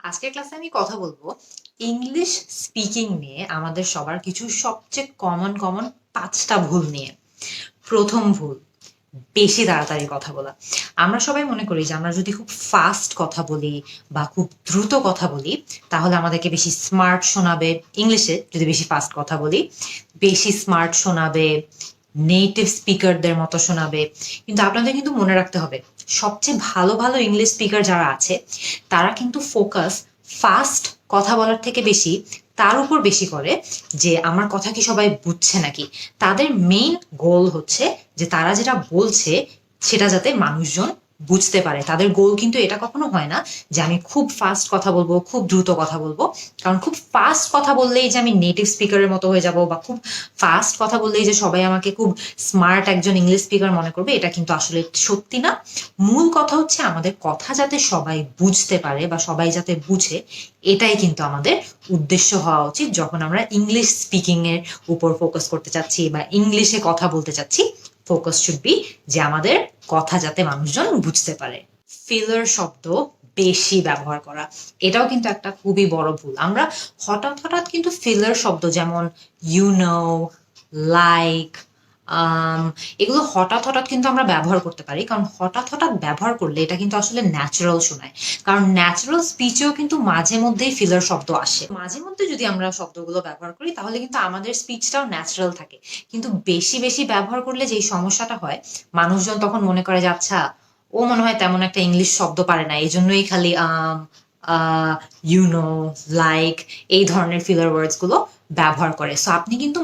আজকের ক্লাসে আমি কথা বলবো ইংলিশ স্পিকিং নিয়ে আমাদের সবার কিছু সবচেয়ে কমন 5টা ভুল নিয়ে। প্রথম ভুল, বেশি তাড়াতাড়ি কথা বলা। আমরা সবাই মনে করি যে আমরা যদি খুব ফাস্ট কথা বলি বা খুব দ্রুত কথা বলি তাহলে আমাদেরকে বেশি স্মার্ট শোনাবে। ইংলিশে যদি বেশি ফাস্ট কথা বলি বেশি স্মার্ট শোনাবে, নেটিভ স্পিকারদের মতো শোনাবে। কিন্তু আপনাদের কিন্তু মনে রাখতে হবে, সবচেয়ে ভালো ভালো ইংলিশ স্পিকার যারা আছে তারা কিন্তু ফোকাস ফাস্ট কথা বলার থেকে বেশি তার উপর বেশি করে যে আমার কথা কি সবাই বুঝছে নাকি। তাদের মেইন গোল হচ্ছে যে তারা যেটা বলছে সেটা যাতে মানুষজন বুঝতে পারে। তাদের গোল কিন্তু এটা কখনো হয় না যে আমি খুব ফাস্ট কথা বলবো, খুব দ্রুত কথা বলবো। কারণ খুব ফাস্ট কথা বললেই যে আমি নেটিভ স্পিকারের মতো হয়ে যাব, বা খুব ফাস্ট কথা বললেই যে সবাই আমাকে খুব স্মার্ট একজন ইংলিশ স্পিকার মনে করবে, এটা কিন্তু আসলে সত্যি না। মূল কথা হচ্ছে আমাদের কথা যাতে সবাই বুঝতে পারে বা সবাই যাতে বুঝে, এটাই কিন্তু আমাদের উদ্দেশ্য হওয়া উচিত যখন আমরা ইংলিশ স্পিকিং এর উপর ফোকাস করতে চাচ্ছি বা ইংলিশে কথা বলতে চাচ্ছি। ফোকাস শুড বি যে আমাদের কথা যাতে মানুষজন বুঝতে পারে। ফিলার শব্দ বেশি ব্যবহার করা, এটাও কিন্তু একটা খুবই বড় ভুল। আমরা হঠাৎ হঠাৎ কিন্তু ফিলার শব্দ যেমন ইউ নো, লাইক, এগুলো হঠাৎ হঠাৎ কিন্তু আমরা ব্যবহার করতে পারি। কারণ হঠাৎ হঠাৎ ব্যবহার করলে এটা কিন্তু আসলে ন্যাচারাল শোনায়। কারণ ন্যাচারাল স্পিচেও কিন্তু মাঝে মধ্যেই ফিলার শব্দ আসে। মাঝে মধ্যে যদি আমরা শব্দগুলো ব্যবহার করি তাহলে কিন্তু আমাদের স্পিচটাও ন্যাচারাল থাকে। কিন্তু বেশি বেশি ব্যবহার করলে যেই সমস্যাটা হয়, মানুষজন তখন মনে করে যে আচ্ছা, ও মনে হয় তেমন একটা ইংলিশ শব্দ পারে না, এই জন্যই খালি ইউ নো, লাইক এই ধরনের ফিলার ওয়ার্ডস গুলো ব্যবহার করে। সো আপনি কিন্তু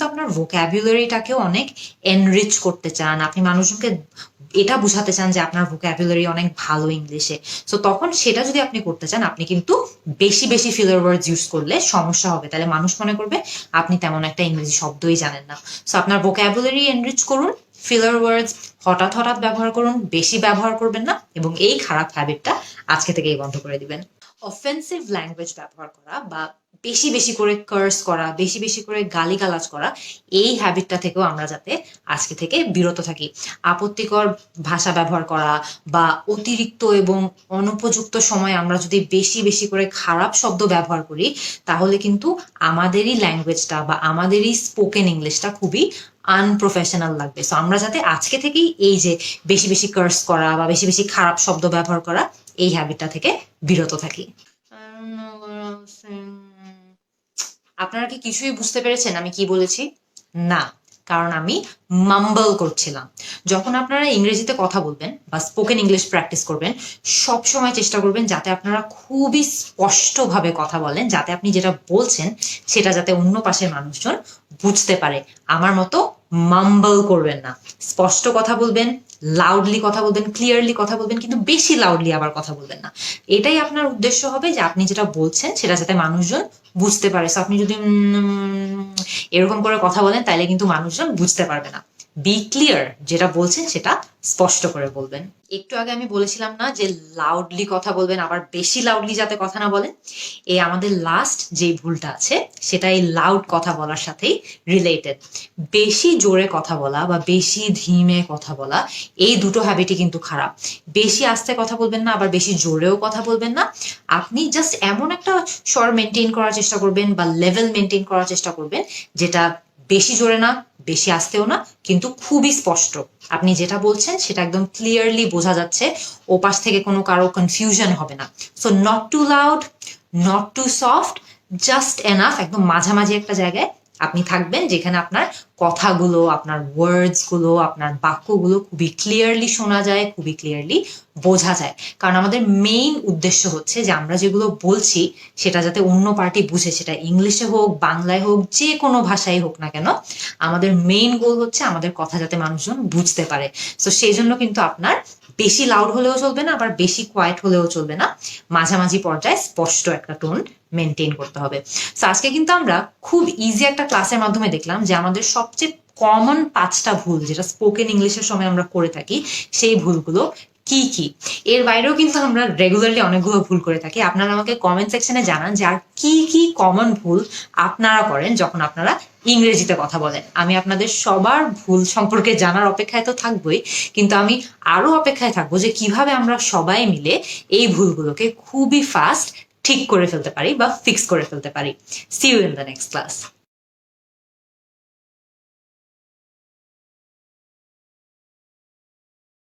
আপনার ভোক্যাবুলারিটাকেও অনেক এনরিচ করতে চান। আপনি মানুষজনকে এটা বুঝাতে চান যে আপনার ভোক্যাবুলারি অনেক ভালো ইংলিশে। সো তখন সেটা যদি আপনি করতে চান, আপনি কিন্তু বেশি বেশি ফিলার ওয়ার্ডস ইউজ করলে সমস্যা হবে। তাহলে মানুষ মনে করবে আপনি তেমন একটা ইংরেজি শব্দই জানেন না। সো আপনার ভোক্যাবুলারি এনরিচ করুন, ফিলার ওয়ার্ডস হঠাৎ হঠাৎ ব্যবহার করুন, বেশি ব্যবহার করবেন না, এবং এই খারাপ হ্যাবিটটা আজকে থেকেই বন্ধ করে দিবেন। অফেন্সিভ ল্যাঙ্গুয়েজ ব্যবহার করা বা বেশি বেশি করে কার্স করা, বেশি বেশি করে গালিগালাজ করা, এই হ্যাবিটটা থেকেও আমরা যাতে আজকে থেকে বিরত থাকি। আপত্তিকর ভাষা ব্যবহার করা বা অতিরিক্ত এবং অনুপযুক্ত সময় আমরা যদি বেশি বেশি করে খারাপ শব্দ ব্যবহার করি তাহলে কিন্তু আমাদেরই ল্যাঙ্গুয়েজটা বা আমাদেরই স্পোকেন ইংলিশটা খুবই আনপ্রফেশনাল লাগবে। সো আমরা যাতে আজকে থেকেই এই যে বেশি বেশি কার্স করা বা বেশি বেশি খারাপ শব্দ ব্যবহার করা, এই হ্যাবিটটা থেকে বিরত থাকি। আপনারা কি কিছুই বুঝতে পেরেছেন আমি কি বলেছি? না, কারণ আমি মাম্বল করছিলাম। যখন আপনারা ইংরেজিতে কথা বলবেন বা স্পোকেন ইংলিশ প্র্যাকটিস করবেন, সব সময় চেষ্টা করবেন যাতে আপনারা খুবই স্পষ্টভাবে কথা বলেন, যাতে আপনি যেটা বলছেন সেটা যাতে অন্য পাশের মানুষজন বুঝতে পারে। আমার মতো মাম্বল করবেন না, স্পষ্ট কথা বলবেন, লাউডলি কথা বলবেন, ক্লিয়ারলি কথা বলবেন, কিন্তু বেশি লাউডলি আবার কথা বলবেন না। এটাই আপনার উদ্দেশ্য হবে যে আপনি যেটা বলছেন সেটা যাতে মানুষজন বুঝতে পারে। সো আপনি যদি এরকম করে কথা বলেন তাহলে কিন্তু মানুষজন বুঝতে পারবে না। বি ক্লিয়ার, যেটা বলছেন সেটা স্পষ্ট করে বলবেন। একটু আগে আমি বলেছিলাম না যে লাউডলি কথা বলবেন, আবার বেশি লাউডলি যাতে কথা না বলেন। এই আমাদের লাস্ট যে ভুলটা আছে সেটা এই লাউড কথা বলার সাথেই রিলেটেড। বেশি জোরে কথা বলা বা বেশি ধীমে কথা বলা, এই দুটো হ্যাবিটই কিন্তু খারাপ। বেশি আস্তে কথা বলবেন না, আবার বেশি জোরেও কথা বলবেন না। আপনি জাস্ট এমন একটা স্বর মেনটেন করার চেষ্টা করবেন বা লেভেল মেনটেন করার চেষ্টা করবেন যেটা বেশি জোরে না, বেশি আস্তেও না, কিন্তু খুবই স্পষ্ট। আপনি যেটা বলছেন সেটা একদম ক্লিয়ারলি বোঝা যাচ্ছে, ওপাশ থেকে কোনো কারো কনফিউশন হবে না। So not too loud, not too soft, just enough, একদম মাঝামাঝি একটা জায়গায় আপনি থাকবেন যেখানে আপনার কথাগুলো, আপনার ওয়ার্ডস গুলো, আপনার বাক্যগুলো খুবই ক্লিয়ারলি শোনা যায়, খুবই ক্লিয়ারলি বোঝা যায়। কারণ আমাদের মেইন উদ্দেশ্য হচ্ছে যে আমরা যেগুলো বলছি সেটা যাতে অন্য পার্টি বুঝে, সেটা ইংলিশে হোক, বাংলায় হোক, যে কোনো ভাষায় হোক না কেন, আমাদের মেইন গোল হচ্ছে আমাদের কথা যাতে মানুষজন বুঝতে পারে। তো সেই জন্য কিন্তু আপনার বেশি লাউড হলেও চলবে না, আবার বেশি কোয়াইট হলেও চলবে না, মাঝামাঝি পর্যায়ে স্পষ্ট একটা টোন মেনটেন করতে হবে। তো আজকে কিন্তু আমরা খুব ইজি একটা ক্লাসের মাধ্যমে দেখলাম যে আমাদের সবচেয়ে কমন 5টা ভুল যেটা স্পোকেন ইংলিশের সময় আমরা করে থাকি, সেই ভুলগুলো কি কি, এর বাইরেও কিন্তু আমরা রেগুলারলি অনেকগুলো ভুল করে থাকি। আপনারা আমাকে কমেন্ট সেকশনে জানান যে আর কি কি কমন ভুল আপনারা করেন যখন আপনারা ইংরেজিতে কথা বলেন। আমি আপনাদের সবার ভুল সম্পর্কে জানার অপেক্ষায় তো থাকবোই, কিন্তু আমি আরো অপেক্ষায় থাকবো যে কিভাবে আমরা সবাই মিলে এই ভুলগুলোকে খুবই ফাস্ট ঠিক করে ফেলতে পারি বা ফিক্স করে ফেলতে পারি। See you in the next class.